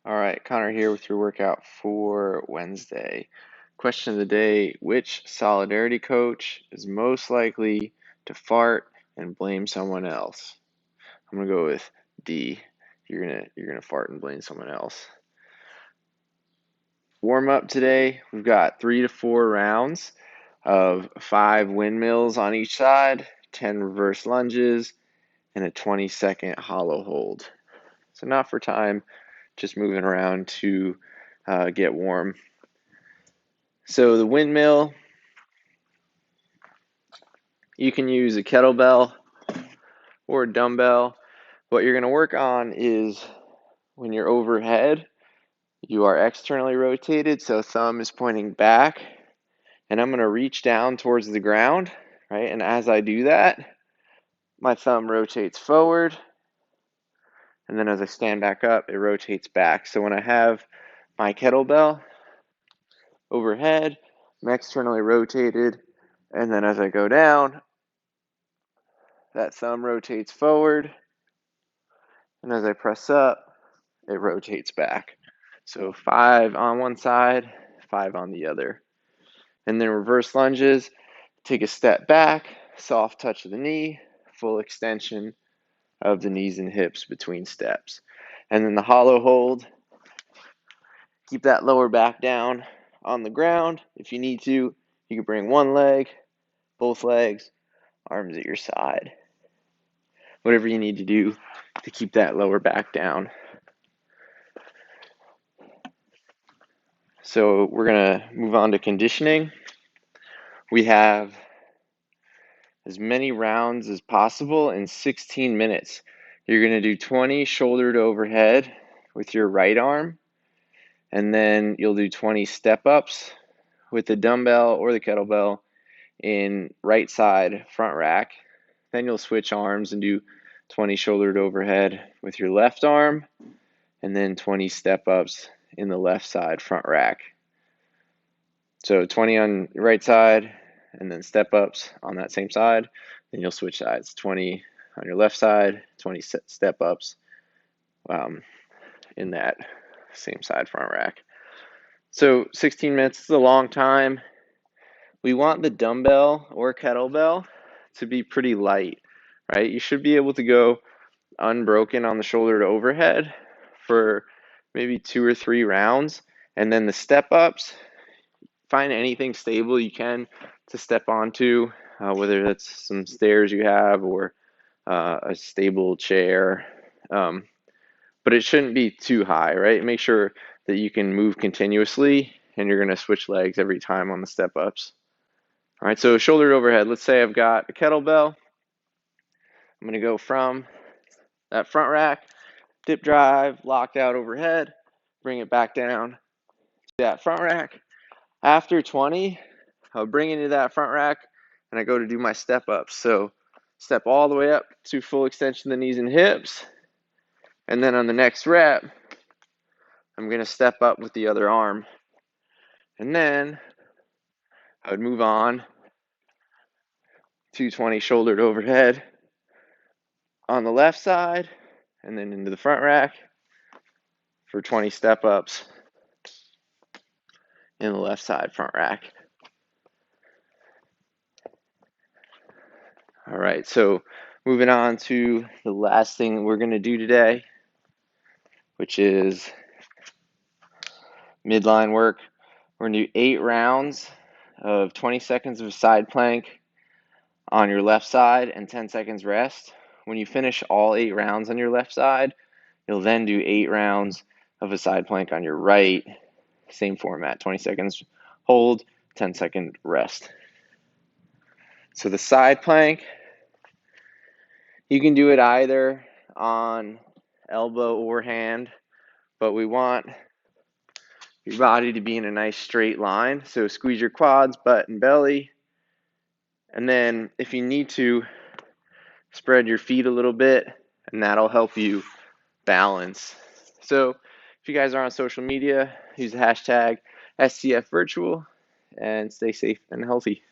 All right, Connor here with your workout for Wednesday. Question of the day, which solidarity coach is most likely to fart and blame someone else? I'm gonna go with D. You're gonna fart and blame someone else. Warm up today, we've got 3 to 4 rounds of 5 windmills on each side, 10 reverse lunges, and a 20-second hollow hold. So not for time, just moving around to get warm. So the windmill, you can use a kettlebell or a dumbbell. What you're going to work on is when you're overhead, you are externally rotated, so thumb is pointing back, and I'm going to reach down towards the ground, right? And as I do that, my thumb rotates forward, and then as I stand back up, it rotates back. So when I have my kettlebell overhead, I'm externally rotated, and then as I go down, that thumb rotates forward, and as I press up, it rotates back. So 5 on one side, 5 on the other. And then reverse lunges, take a step back, soft touch of the knee, full extension of the knees and hips between steps. And then the hollow hold, keep that lower back down on the ground. If you need to, you can bring one leg, both legs, arms at your side. Whatever you need to do to keep that lower back down. So we're going to move on to conditioning. We have as many rounds as possible in 16 minutes. You're going to do 20 shoulder to overhead with your right arm, and then you'll do 20 step-ups with the dumbbell or the kettlebell in right side front rack. Then you'll switch arms and do 20 shoulder to overhead with your left arm, and then 20 step-ups in the left side front rack. So 20 on the right side, and then step-ups on that same side. Then you'll switch sides, 20 on your left side, 20 step-ups in that same side front rack. So 16 minutes is a long time. We want the dumbbell or kettlebell to be pretty light, right? You should be able to go unbroken on the shoulder to overhead for maybe 2 or 3 rounds. And then the step-ups, find anything stable you can to step onto, whether that's some stairs you have or a stable chair. But it shouldn't be too high, right? Make sure that you can move continuously and you're going to switch legs every time on the step ups. All right, so shoulder to overhead. Let's say I've got a kettlebell. I'm going to go from that front rack, dip drive, locked out overhead, bring it back down to that front rack. After 20, I'll bring it into that front rack and I go to do my step ups. So step all the way up to full extension of the knees and hips. And then on the next rep, I'm going to step up with the other arm. And then I would move on to 20 shoulder to overhead on the left side and then into the front rack for 20 step ups in the left side front rack. All right, so moving on to the last thing we're going to do today, which is midline work. We're going to do 8 rounds of 20 seconds of a side plank on your left side and 10 seconds rest. When you finish all 8 rounds on your left side, you'll then do 8 rounds of a side plank on your right. Same format, 20 seconds hold, 10-second rest. So the side plank, you can do it either on elbow or hand, but we want your body to be in a nice straight line. So squeeze your quads, butt, and belly. And then if you need to, spread your feet a little bit, and that'll help you balance. So if you guys are on social media, use the hashtag SCF Virtual and stay safe and healthy.